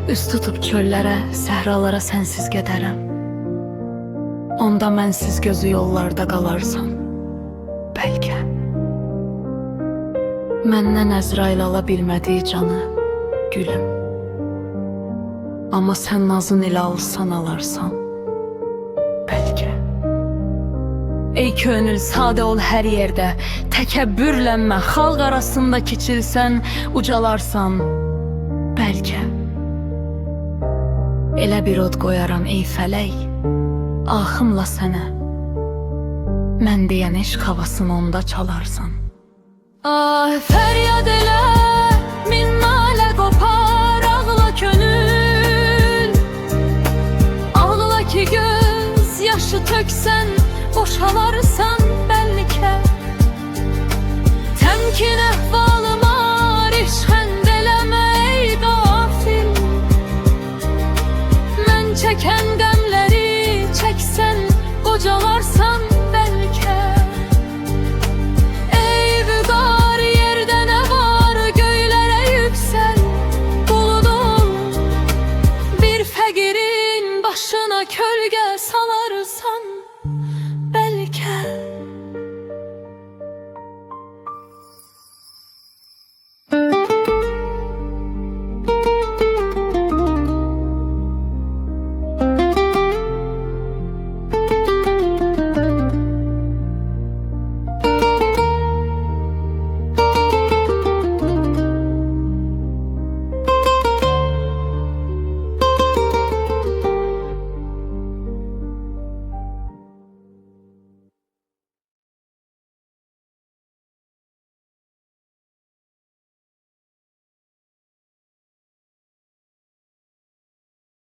Üst tutub çöllərə, səhralara sənsiz gedərəm. Onda mənsiz gözü yollarda qalarsan, bəlkə. Məndən Əzrail ala bilmədiyi canı, gülüm. Amma sən nazın ilə alsan alarsan, bəlkə. Ey könül, sadə ol hər yerdə, təkəbbürlənmə, xalq arasında kiçilsən, ucalarsan, bəlkə. Elə bir od qoyaram ey fələk, axımla sənə, mən deyən eşq havasını onda çalarsan. Ah, fəryad elə, min nalə qopar, ağla könül. Ağla ki göz yaşı töksən, boşalarsan bəlkə. Təmkin əhvalıma rişxənd eləmə ey qafil. Mən çəkən